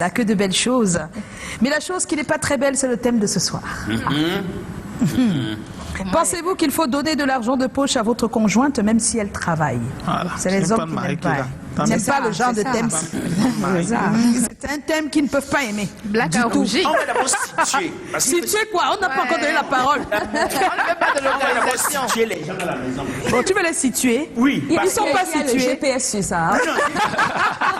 Ça, que de belles choses. Mais la chose qui n'est pas très belle, c'est le thème de ce soir. Pensez-vous qu'il faut donner de l'argent de poche à votre conjointe même si elle travaille? Voilà. C'est les hommes qui n'aiment pas. Ils n'aiment pas le genre de thème. C'est un thème qu'ils ne peuvent pas aimer. Black à rouger. On va d'abord situer. Situer quoi? On n'a pas encore donné la parole. On ne veut pas de On va d'abord localisation. situer les gens à la maison. Bon, tu veux les situer? Oui. Ils parce sont que pas Il y a le situés. GPS sur ça. Hein.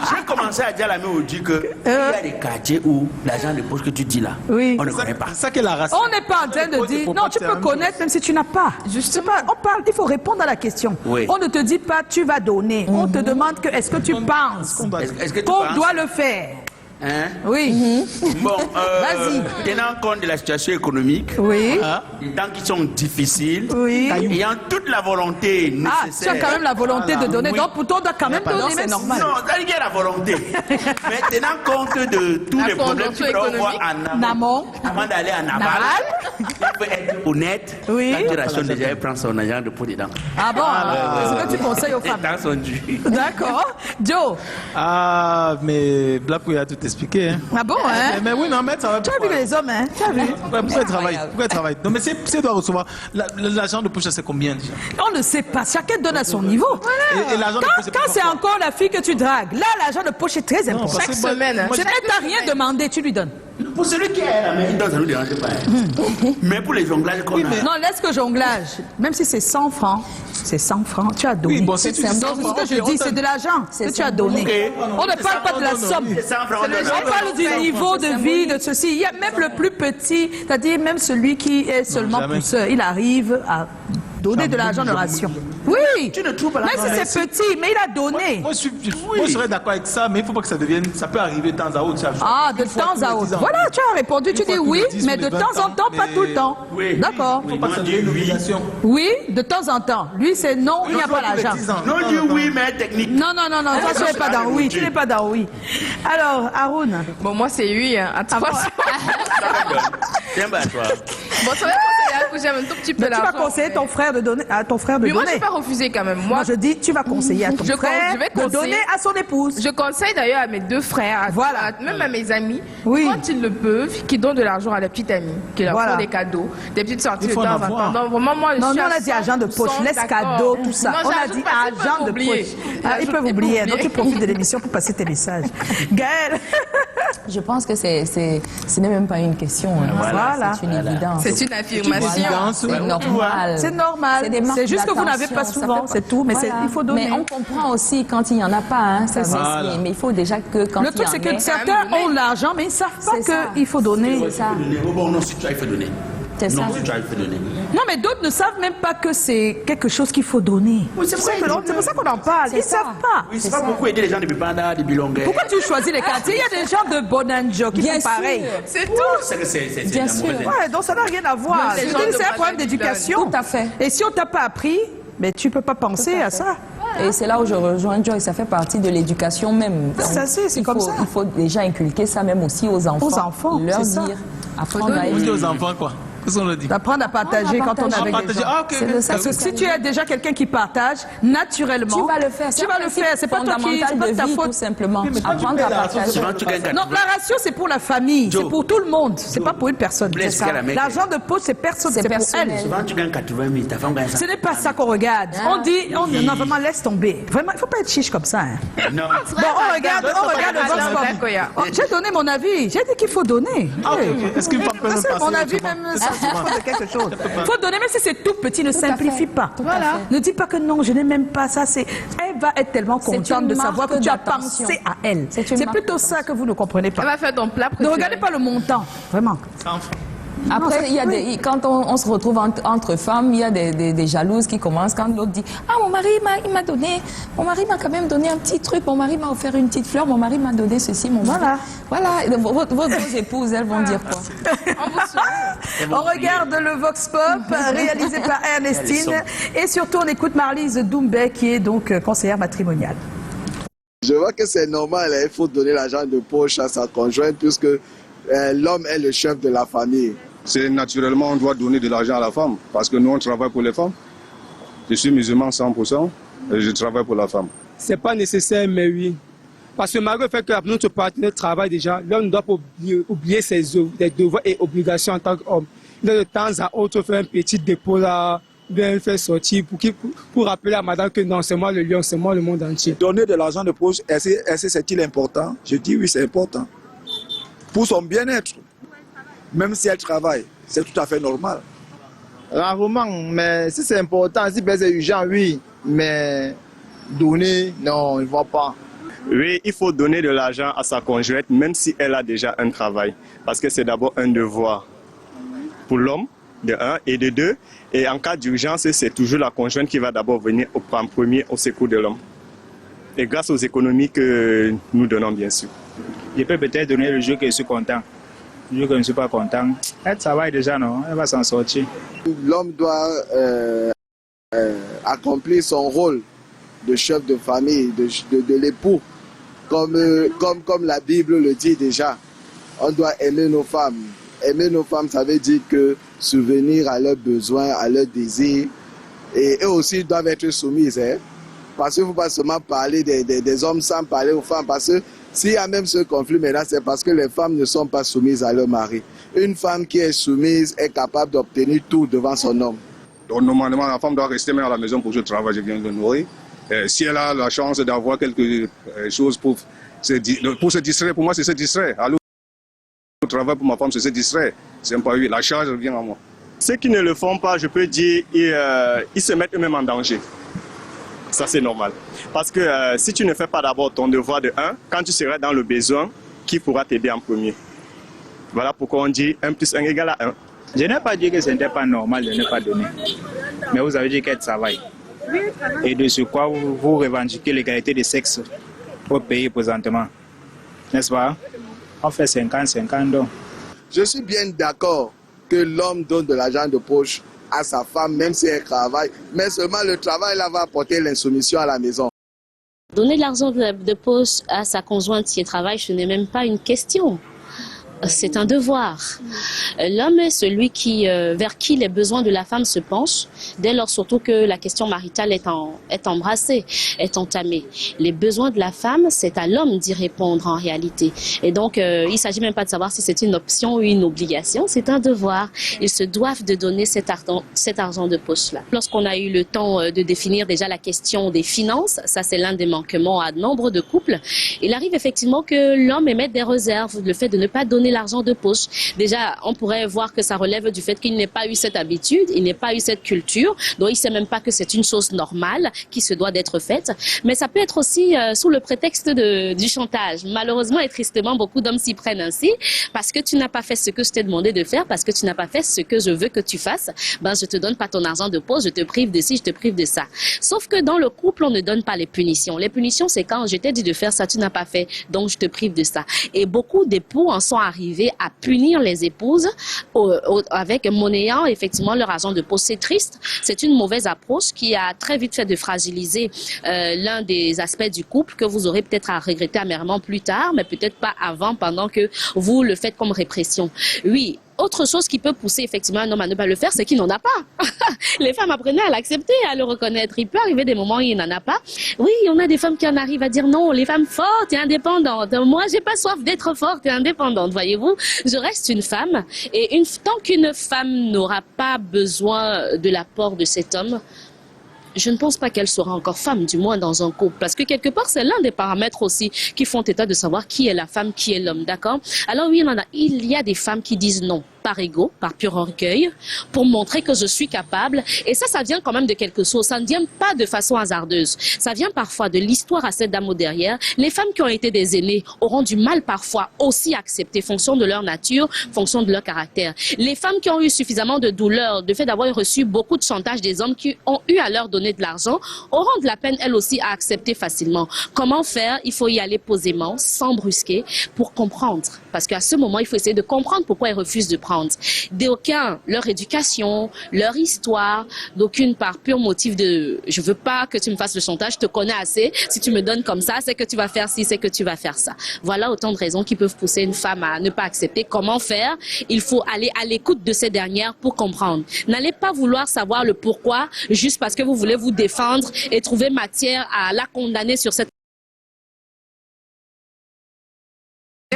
j'ai commencé à dire à la main au Dieu que il y a des quartiers où l'argent de poche que tu dis là, Oui. on ne connaît pas. C'est ça qui est la racine. On n'est pas en train de dire. Non, tu peux connaître même si tu n'as pas. Justement, on parle. Il faut répondre à la question. Oui. On ne te dit pas tu vas donner. On te demande que est-ce que tu penses Est-ce que tu qu'on penses doit le faire? Hein? Oui. Bon, Vas-y. tenant compte de la situation économique, Oui. des temps qui sont difficiles, Oui. ayant toute la volonté Ah, tu nécessaire. as quand même la volonté de donner. Oui. Donc, pourtant, on doit quand même donner. c'est normal. Non, ça y est la volonté. Mais tenant compte de tous les problèmes qu'il peut y avoir en amont, avant d'aller en aval, il faut être honnête. Oui. La duration déjà, elle prend son argent de pot dedans. Ah bon? C'est ce que tu conseilles aux Les femmes. temps sont durs. D'accord. Joe. Ah, mais Black a tout expliqué. Hein. Ah bon, hein? Mais oui, mais en fait, ça va. Tu as vu les hommes, hein? Tu as vu? Pourquoi il travaille? Pourquoi il travaille? Non, mais si elle doit recevoir. L'argent de poche, c'est combien déjà? On ne sait pas. Chacun donne à son niveau. Et l'argent de poche, c'est Quand pas c'est quoi? encore la fille que tu dragues, là, l'argent de poche est très Non, important. parce que Chaque moi- semaine. moi, C'est vrai que tu n'as rien demandé, tu lui donnes. Pour celui qui est à la main, il donne, ça ne nous dérange pas. Mais pour les jonglages qu'on a. Non, laisse que jonglage. Même si c'est 100 francs, c'est 100 francs. Tu as donné. Oui, bon, si tu dis Donc, 100 ce francs, que je ok, dis, on c'est de l'argent que tu as donné. Ok. On ne parle pas de la somme. C'est 100 francs, on donne. On parle du niveau de vie, de ceci. Il y a même le plus petit, c'est-à-dire même celui qui est seulement jamais. pousseur, il arrive à donner de l'argent de ration. Oui, Tu ne trouves pas la même si c'est petit, mais il a donné. Moi, je serais d'accord avec ça, mais il ne faut pas que ça devienne. Ça peut arriver de temps à autre. Ah, de temps à autre. Voilà, tu as répondu, tu Une fois dis tous oui, les 10 mais ou de les 20 temps en temps, pas mais- tout le temps. Oui. D'accord. Il ne faut pas que ça devienne une obligation. Oui, de temps en temps. Lui, c'est non, il n'y a pas l'argent. Non, dis oui, mais technique. Non, non, non, non, toi, tu n'es pas dans oui. Tu n'es pas dans oui. Alors, Haroun. Bon, moi, c'est oui. Hein. À toi. Tiens, bah, toi. Bon, ça va conseiller que j'aime un tout petit peu Mais tu vas l'argent. conseiller ton frère de donner, à ton frère de Mais moi, je ne donner. vais pas refuser quand même. Moi, Moi, je dis, tu vas conseiller à ton Je frère vais de conseiller. donner à son épouse. je conseille d'ailleurs à mes deux frères, Voilà. même à mes amis, Oui. quand ils le peuvent, qu'ils donnent de l'argent à la petite amie, qu'ils leur Voilà. font des cadeaux, des petites sorties Il de faut temps en en temps. avoir. Donc, vraiment, moi, je Non, suis non, à on a dit argent de 100% poche, laisse d'accord. cadeau, tout ça. Non, On a j'ajoute dit parce qu'ils argent peuvent de oublier. poche. Ah, ils peuvent oublier. Donc, tu profites de l'émission pour passer tes messages. Gaëlle. Je pense que ce n'est même pas une question. Hein. Voilà. C'est une évidence. C'est une affirmation. évidence. C'est normal. C'est normal. des marques C'est juste que vous n'avez pas d'attention, ça souvent, fait c'est tout. Mais Voilà. il faut donner. Mais on comprend aussi quand il n'y en a pas. Hein, ça, Voilà. mais il faut déjà que quand Le il y truc, en c'est que ait- certains ont l'argent, mais ils ne savent pas C'est ça. qu'il faut donner. C'est ça. Oh, bon, non, si tu as, il faut donner. C'est ça. Non, si tu as, il faut donner. Non, mais d'autres ne savent même pas que c'est quelque chose qu'il faut donner. Oui, c'est vrai. C'est pour ça qu'on en parle. Ils ne ça. savent pas. Oui, c'est pas beaucoup aider les gens de Bipanda, de Bilongue. Pourquoi tu choisis les quartiers? Il y a des gens de Bonanjo qui Bien font sûr. pareil. C'est tout. C'est Bien la sûr. mauvaise- Ouais, donc ça n'a rien à voir. Les C'est gens de un problème Bonanjo, d'éducation. Tout à fait. Et si on t'a pas appris, mais tu peux pas penser à ça. Et c'est là où je rejoins Joy, ça fait partie de l'éducation même. Ça, c'est Il comme faut- ça. Il faut déjà inculquer ça même aussi aux enfants. Aux enfants, leur c'est ça. dire, apprendre à On dit aimer. aux enfants quoi? Qu'est-ce qu'on leur dit? D'apprendre à partager quand on est avec des Partager. gens. Ah, ok. C'est de ça Parce que si tu es déjà quelqu'un qui partage, naturellement, Tu vas le faire. Tu vas le faire. C'est pas toi qui, c'est fondamental pas de de ta vie, tout faute. simplement. Oui, mais quand tu Apprendre paies à la partager. Souvent, tu gagnes Non, 80. la ration, c'est pour la famille. Joe. C'est pour tout le monde. C'est pas pour une personne. Blaise, C'est ça. qu'elle a mec. L'argent de poche, c'est personne. C'est C'est pour personnel. elle. Souvent, tu gagnes 80 000, ta femme gagne ça. Ce n'est pas ça qu'on regarde. On dit, non, vraiment, laisse tomber. Vraiment, il faut pas être chiche comme ça. Hein. Non. Bon, on regarde le Vox Pop. Oh, j'ai donné mon avis. J'ai dit qu'il faut donner. Ah, ok, Oui. ok. Est-ce qu'une femme peut Ça, me c'est mon passer avis, autrement? même ça dépend de quelque chose. Il faut donner, même si c'est tout petit, ne simplifie pas. Voilà. Ne dis pas que non, je n'ai même pas ça. Elle va être tellement C'est contente une de savoir que marque tu as d'attention. pensé à elle. C'est une C'est marque plutôt ça que vous ne comprenez Elle pas. va faire ton plat Ne préféré. regardez pas le montant, vraiment. Après, il y a quand on se retrouve entre femmes, il y a des jalouses qui commencent quand l'autre dit « Ah, mon mari, il m'a donné, mon mari m'a quand même donné un petit truc, mon mari m'a offert une petite fleur, mon mari m'a donné ceci, mon mari... » Voilà, vos épouses, elles vont dire quoi? On regarde le Vox Pop, réalisé par Ernestine. Et surtout, on écoute Marlise Doumbé, qui est donc conseillère matrimoniale. Je vois que c'est normal, hein, il faut donner l'argent de poche à sa conjointe puisque l'homme est le chef de la famille. C'est naturellement, on doit donner de l'argent à la femme parce que nous, on travaille pour les femmes. Je suis musulman 100% et je travaille pour la femme. C'est pas nécessaire, mais oui. Parce que malgré le fait que notre partenaire travaille déjà, l'homme ne doit pas oublier ses devoirs et obligations en tant qu'homme. Il doit de temps à autre faire un petit dépôt là, bien faire sortir pour rappeler à madame que non, c'est moi le lion, c'est moi le monde entier. Donner de l'argent de poche, est-ce que c'est-il important? Je dis oui, c'est important. Pour son bien-être, même si elle travaille, c'est tout à fait normal. Rarement, mais si c'est important, si c'est urgent, oui. Mais donner, non, il ne va pas. Oui, il faut donner de l'argent à sa conjointe, même si elle a déjà un travail. Parce que c'est d'abord un devoir pour l'homme, de un, et de deux. Et en cas d'urgence, c'est toujours la conjointe qui va d'abord venir en premier au secours de l'homme. Et grâce aux économies que nous donnons, bien sûr. Je peux peut-être donner le jour que je suis content. Le jour que je ne suis pas content, elle travaille déjà, non? Elle va s'en sortir. L'homme doit accomplir son rôle de chef de famille, de l'époux. Comme la Bible le dit déjà, on doit aimer nos femmes. Aimer nos femmes, ça veut dire que subvenir à leurs besoins, à leurs désirs. Et eux aussi doivent être soumises. Hein? Parce qu'il ne faut pas seulement parler des hommes sans parler aux femmes. Parce que s'il y a même ce conflit maintenant, c'est parce que les femmes ne sont pas soumises à leur mari. Une femme qui est soumise est capable d'obtenir tout devant son homme. Donc normalement, la femme doit rester même à la maison pour ce travail, je viens de nourrir. Si elle a la chance d'avoir quelque chose pour se distraire, pour moi c'est se distraire. Alors, le travail pour ma femme c'est se distraire. C'est pas lui, la charge revient à moi. Ceux qui ne le font pas, je peux dire, ils se mettent eux-mêmes en danger. Ça c'est normal. Parce que si tu ne fais pas d'abord ton devoir de 1, quand tu seras dans le besoin, qui pourra t'aider en premier? Voilà pourquoi on dit 1 + 1 = 1. Je n'ai pas dit que ce n'était pas normal de ne pas donner. Mais vous avez dit qu'elle travaille. Et de ce quoi vous revendiquez l'égalité des sexes au pays présentement. N'est-ce pas? On fait 50-50 donc. Je suis bien d'accord que l'homme donne de l'argent de poche à sa femme, même si elle travaille. Mais seulement le travail là va apporter l'insoumission à la maison. Donner de l'argent de poche à sa conjointe qui travaille, ce n'est même pas une question. C'est un devoir. L'homme est celui vers qui les besoins de la femme se penchent, dès lors surtout que la question maritale est embrassée, est entamée. Les besoins de la femme, c'est à l'homme d'y répondre en réalité. Et donc, il ne s'agit même pas de savoir si c'est une option ou une obligation, c'est un devoir. Ils se doivent de donner cet argent de poche-là. Lorsqu'on a eu le temps de définir déjà la question des finances, ça c'est l'un des manquements à nombre de couples, il arrive effectivement que l'homme émette des réserves, le fait de ne pas donner l'argent de poche. Déjà, on pourrait voir que ça relève du fait qu'il n'ait pas eu cette habitude, il n'ait pas eu cette culture, donc il ne sait même pas que c'est une chose normale qui se doit d'être faite. Mais ça peut être aussi sous le prétexte du chantage. Malheureusement et tristement, beaucoup d'hommes s'y prennent ainsi parce que tu n'as pas fait ce que je t'ai demandé de faire, parce que tu n'as pas fait ce que je veux que tu fasses, ben je te donne pas ton argent de poche, je te prive de ci, je te prive de ça. Sauf que dans le couple, on ne donne pas les punitions. Les punitions, c'est quand je t'ai dit de faire ça, tu n'as pas fait, donc je te prive de ça. Et beaucoup d'époux en sont arrivés à punir les épouses avec monnayant effectivement leur argent de poche. C'est triste, c'est une mauvaise approche qui a très vite fait de fragiliser l'un des aspects du couple que vous aurez peut-être à regretter amèrement plus tard, mais peut-être pas avant, pendant que vous le faites comme répression. Oui. Autre chose qui peut pousser effectivement un homme à ne pas le faire, c'est qu'il n'en a pas. Les femmes apprenaient à l'accepter, à le reconnaître. Il peut arriver des moments où il n'en a pas. Oui, on a des femmes qui en arrivent à dire non, les femmes fortes et indépendantes. Moi, j'ai pas soif d'être forte et indépendante, voyez-vous. Je reste une femme et tant qu'une femme n'aura pas besoin de l'apport de cet homme, je ne pense pas qu'elle sera encore femme, du moins dans un couple. Parce que quelque part, c'est l'un des paramètres aussi qui font état de savoir qui est la femme, qui est l'homme, d'accord? Alors oui, il y a des femmes qui disent non. Par ego, par pur orgueil, pour montrer que je suis capable. Et ça vient quand même de quelque chose. Ça ne vient pas de façon hasardeuse. Ça vient parfois de l'histoire à cette dame au derrière. Les femmes qui ont été des aînées auront du mal parfois aussi à accepter, fonction de leur nature, fonction de leur caractère. Les femmes qui ont eu suffisamment de douleur, de fait d'avoir reçu beaucoup de chantage des hommes qui ont eu à leur donner de l'argent, auront de la peine, elles aussi, à accepter facilement. Comment faire? Il faut y aller posément, sans brusquer, pour comprendre. Parce qu'à ce moment, il faut essayer de comprendre pourquoi elles refusent de prendre. D'aucuns, leur éducation, leur histoire, d'aucune par pur motif de je veux pas que tu me fasses le chantage, je te connais assez, si tu me donnes comme ça, c'est que tu vas faire ci, c'est que tu vas faire ça. Voilà autant de raisons qui peuvent pousser une femme à ne pas accepter. Comment faire? Il faut aller à l'écoute de ces dernières pour comprendre. N'allez pas vouloir savoir le pourquoi juste parce que vous voulez vous défendre et trouver matière à la condamner sur cette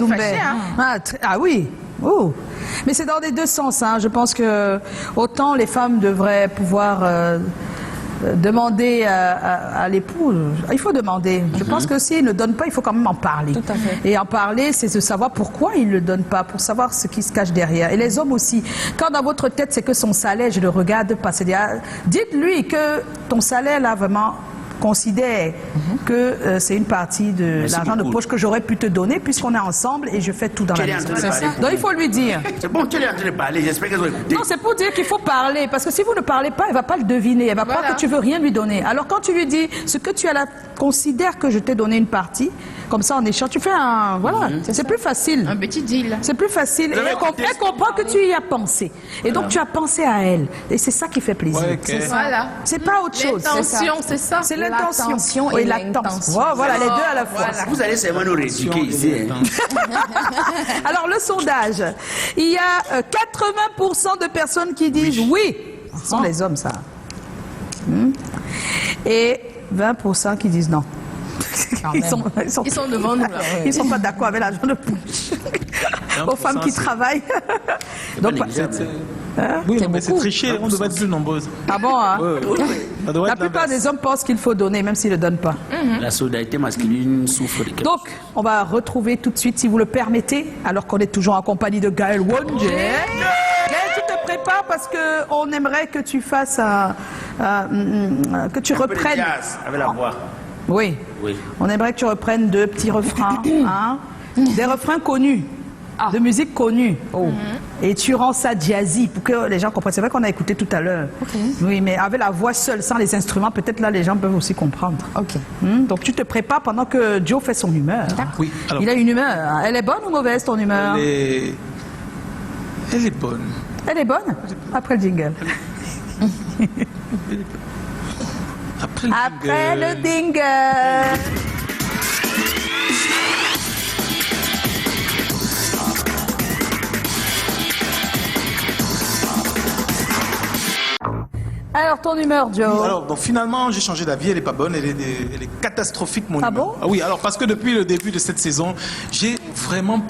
Doumbé. fâché, hein. Ah oui. Oh. Mais c'est dans les deux sens. Hein. Je pense que autant les femmes devraient pouvoir demander à l'époux. Il faut demander. Je pense que s'il ne donne pas, il faut quand même en parler. Tout à fait. Et en parler, c'est de savoir pourquoi il ne le donne pas, pour savoir ce qui se cache derrière. Et les hommes aussi. Quand dans votre tête, c'est que son salaire, je ne le regarde pas. Dites-lui que ton salaire, là, vraiment, considère que c'est une partie de l'argent de poche que j'aurais pu te donner puisqu'on est ensemble et je fais tout dans la maison. Donc il faut lui dire. C'est bon, tu es en train de parler, j'espère qu'elles ont écouté. Non, c'est pour dire qu'il faut parler parce que si vous ne parlez pas, elle ne va pas le deviner. Elle va croire que tu veux rien lui donner. Alors quand tu lui dis ce que tu as là, considère que je t'ai donné une partie, comme ça en échange, tu fais un... Voilà, c'est plus facile. Un petit deal. C'est plus facile. Et elle comprend que tu y as pensé. Et donc tu as pensé à elle. Et c'est ça qui fait plaisir. Ouais, okay. Voilà. C'est pas autre chose. L'intention, c'est ça. C'est l'intention et l'intention. Voilà, les deux à la fois. Vous allez seulement nous rééduquer ici. Alors, le sondage. Il y a 80% de personnes qui disent oui. Ce sont les hommes, ça. Et 20% qui disent non. Ils sont devant nous. Ils ne sont pas d'accord avec l'argent de poche. Aux femmes qui travaillent. Donc, oui, mais c'est triché, on devrait être plus nombreuses. Ah bon, hein? La plupart des hommes pensent qu'il faut donner, même s'ils ne le donnent pas. La solidarité masculine souffre de quelque chose. Donc, on va retrouver tout de suite, si vous le permettez, alors qu'on est toujours en compagnie de Gaël Wonje. Gaël, tu te prépares parce qu'on aimerait que tu fasses que tu reprennes. Jazz avec la voix. Oui. On aimerait que tu reprennes 2 petits refrains. Hein? Des refrains connus. De musique connue. Et tu rends ça jazzy pour que les gens comprennent. C'est vrai qu'on a écouté tout à l'heure. Oui, mais avec la voix seule, sans les instruments, peut-être là les gens peuvent aussi comprendre. Donc tu te prépares pendant que Joe fait son humeur. Oui, alors, il a une humeur. Elle est bonne ou mauvaise ton humeur? Elle est bonne. Elle est bonne? Après le jingle. Après le jingle. Alors, ton humeur, Joe? Oui, alors, donc finalement, j'ai changé d'avis, elle n'est pas bonne, elle est catastrophique, mon humeur. Bon? Oui, alors parce que depuis le début de cette saison, j'ai vraiment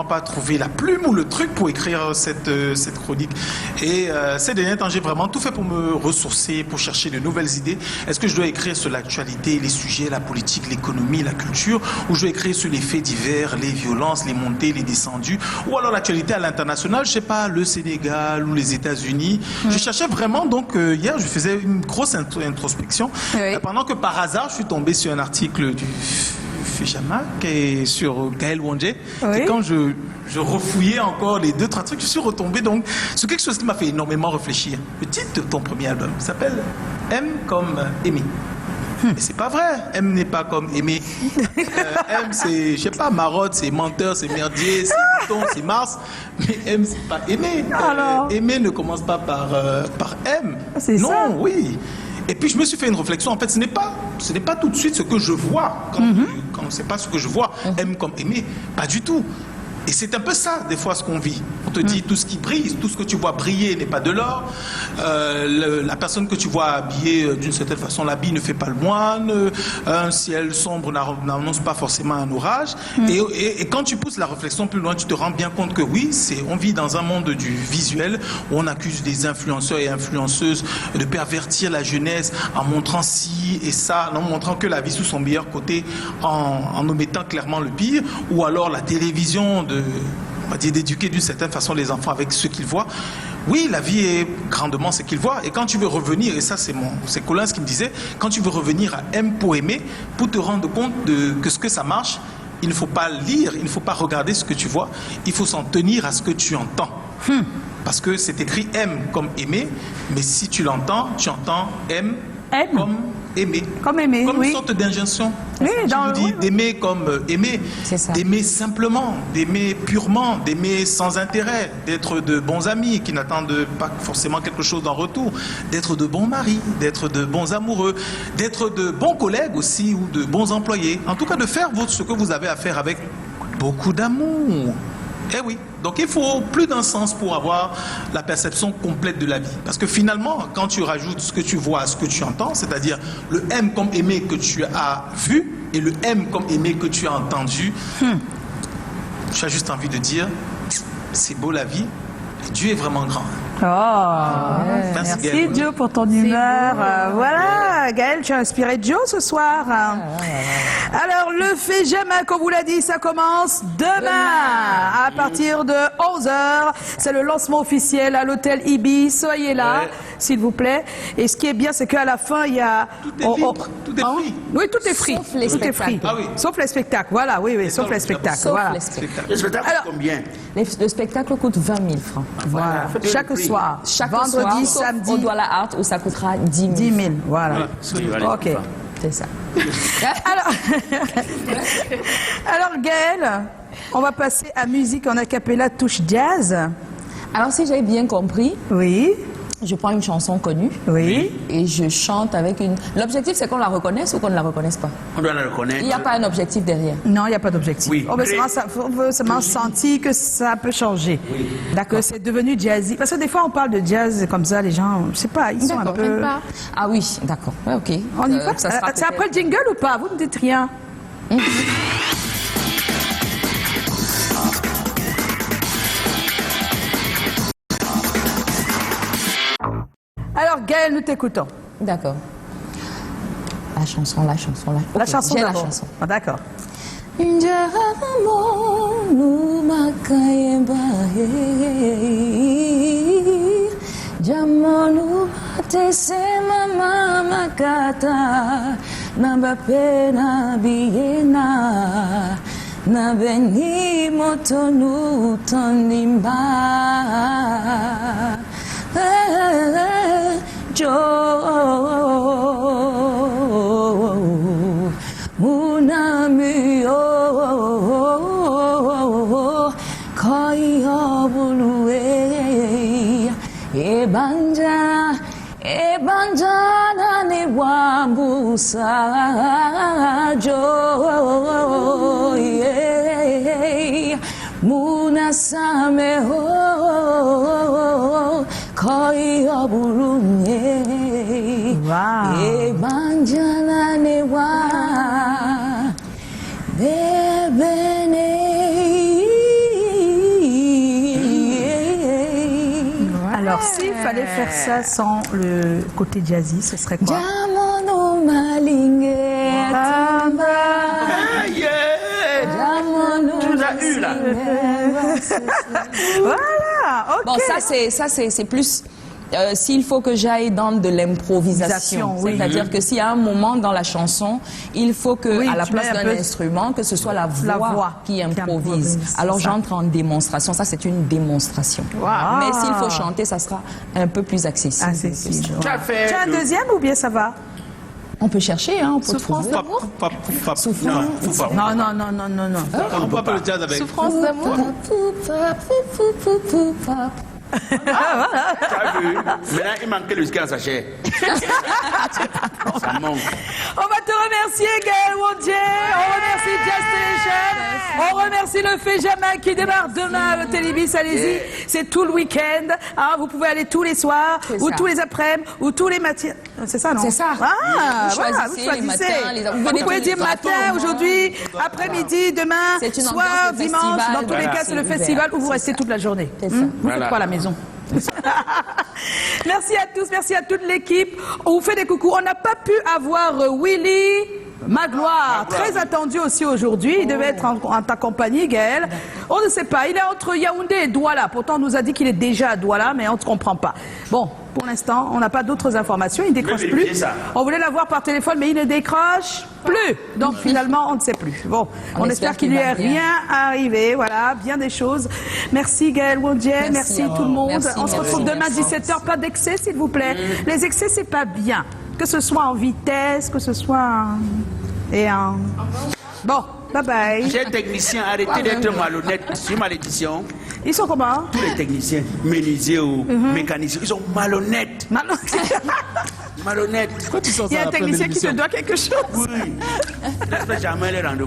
pas trouvé la plume ou le truc pour écrire cette chronique. Et ces derniers temps, j'ai vraiment tout fait pour me ressourcer, pour chercher de nouvelles idées. Est-ce que je dois écrire sur l'actualité, les sujets, la politique, l'économie, la culture, ou je dois écrire sur les faits divers, les violences, les montées, les descendues, ou alors l'actualité à l'international, je sais pas, le Sénégal ou les États-Unis. Je cherchais vraiment, donc hier, je faisais une grosse introspection, pendant que par hasard, je suis tombé sur un article du Fijama qui est sur Gaël Wonje. Et quand je refouillais encore les 2-3 trucs, je suis retombé donc sur quelque chose qui m'a fait énormément réfléchir. Le titre de ton premier album s'appelle M comme Aimé. Mais c'est pas vrai, M n'est pas comme Aimé. M c'est, je sais pas, marotte, c'est menteur, c'est merdier, c'est mouton, c'est Mars. Mais M c'est pas Aimé. Aimé ne commence pas par M. Non, ça. Oui. Et puis je me suis fait une réflexion. En fait, ce n'est pas tout de suite ce que je vois. Quand c'est pas ce que je vois, M comme Aimé, pas du tout. Et c'est un peu ça, des fois, ce qu'on vit. On te dit, tout ce qui brille, tout ce que tu vois briller n'est pas de l'or. La personne que tu vois habillée d'une certaine façon, l'habit ne fait pas le moine. Un ciel sombre n'annonce pas forcément un orage. Et quand tu pousses la réflexion plus loin, tu te rends bien compte que oui, on vit dans un monde du visuel où on accuse des influenceurs et influenceuses de pervertir la jeunesse en montrant ci et ça, en montrant que la vie sous son meilleur côté, en omettant clairement le pire. Ou alors la télévision on va dire d'éduquer d'une certaine façon les enfants avec ce qu'ils voient. Oui, la vie est grandement ce qu'ils voient. Et quand tu veux revenir, et ça c'est Collins qui me disait, quand tu veux revenir à M pour aimer, pour te rendre compte que ce que ça marche, il ne faut pas lire, il ne faut pas regarder ce que tu vois, il faut s'en tenir à ce que tu entends. Parce que c'est écrit M comme aimer, mais si tu l'entends, tu entends M. Comme aimer. Comme aimer, comme une sorte d'injonction. Oui, tu nous dis d'aimer comme aimer. D'aimer simplement, d'aimer purement, d'aimer sans intérêt, d'être de bons amis qui n'attendent pas forcément quelque chose en retour, d'être de bons maris, d'être de bons amoureux, d'être de bons collègues aussi ou de bons employés. En tout cas, de faire ce que vous avez à faire avec beaucoup d'amour. Eh oui, donc il faut plus d'un sens pour avoir la perception complète de la vie. Parce que finalement, quand tu rajoutes ce que tu vois à ce que tu entends, c'est-à-dire le M comme aimer que tu as vu et le M comme aimer que tu as entendu, j'ai juste envie de dire, c'est beau la vie, Dieu est vraiment grand. Oh, merci Joe pour ton humeur. Voilà, Gaël, tu as inspiré Joe ce soir. Alors, le fait jamais, comme vous l'a dit, ça commence demain à partir de 11h. C'est le lancement officiel à l'hôtel Ibis. Soyez là, s'il vous plaît. Et ce qui est bien, c'est qu'à la fin, il y a... Tout est libre, tout est free. Oui, tout est free. Sauf les spectacles. Ah oui. Sauf les spectacles, voilà, oui, sauf les spectacles. Voilà. Le spectacle coûte combien? Le spectacle coûte 20 000 francs. Voilà. Chaque soir. Chaque vendredi, soir, samedi. Au Douala Art où ça coûtera 10 000. 10 000, voilà. Ok. C'est ça. Alors Gaëlle, on va passer à musique en acapella touche jazz. Alors si j'ai bien compris, oui, je prends une chanson connue, oui, et je chante avec une... L'objectif c'est qu'on la reconnaisse ou qu'on ne la reconnaisse pas? On doit la reconnaître. Il n'y a pas un objectif derrière? Non, il n'y a pas d'objectif. Oui. On veut seulement sentir que ça peut changer. Oui. D'accord. C'est devenu jazzy. Parce que des fois on parle de jazz comme ça, les gens, je sais pas, ils sont un peu... Ah oui, d'accord. Ouais, ok. On y va. C'est après le jingle ou pas? Vous ne dites rien. Alors Gaëlle, nous t'écoutons. D'accord. La chanson. La chanson j'ai la d'abord. chanson. Ah, d'accord. Jamonu tesema mama kata namba pena biena na beni motonu tonimba jo unami o koi obulue ebanja nane wambusa jo munasame ho koi obulunye ebanja nane wa bebene. Alors, s'il fallait faire ça sans le côté jazzy, ce serait quoi? Tu l'as eu là. Voilà, ok. Bon, ça c'est plus... s'il faut que j'aille dans de l'improvisation, c'est-à-dire que s'il y a un moment dans la chanson, il faut que, à la place d'un instrument, que ce soit la voix qui improvise. Alors j'entre en démonstration, ça c'est une démonstration. Mais s'il faut chanter, ça sera un peu plus accessible. Tu as un deuxième ou bien ça va? On peut chercher, hein, on peut Souffrance d'amour. Non. On peut pas le jazz avec. Souffrance d'amour. Voilà. Tu as vu? Maintenant, il manquait le ski en sachet. Ça manque. On va te remercier, Gaëlle Wondje. On remercie Jazz Station. On remercie le fait jamais qui démarre demain à l'hôtel Ibis. Allez-y. C'est tout le week-end. Hein, vous pouvez aller tous les soirs, ou tous les après-midi, ou tous les matins. C'est ça, non? C'est ça. Ah, vous choisissez les matins, vous pouvez dire matin, aujourd'hui, après-midi, demain, soir, dimanche. Dans tous les cas, c'est le festival où vous restez toute la journée. Vous faites quoi à la maison? Merci à tous, merci à toute l'équipe. On vous fait des coucous. On n'a pas pu avoir Willy Magloire, très attendu aussi aujourd'hui. Il devait être en ta compagnie, Gaëlle. On ne sait pas. Il est entre Yaoundé et Douala. Pourtant, on nous a dit qu'il est déjà à Douala, mais on ne comprend pas. Bon, pour l'instant, on n'a pas d'autres informations. Il ne décroche plus. On voulait l'avoir par téléphone, mais il ne décroche plus. Donc finalement, on ne sait plus. Bon, on espère qu'il lui est rien arrivé. Voilà, bien des choses. Merci Gaëlle Wondje, merci tout le monde. On se retrouve demain 17h. Pas d'excès, s'il vous plaît. Les excès, c'est pas bien. Que ce soit en vitesse, que ce soit en... Bon, bye bye. Chers techniciens, arrêtez d'être malhonnêtes sur ma édition. Ils sont comment? Tous les techniciens, menuisiers ou mécaniciens, ils sont malhonnêtes. Malhonnêtes. Il y a un technicien qui te doit quelque chose. Oui. Je ne respecte jamais les rendez-vous.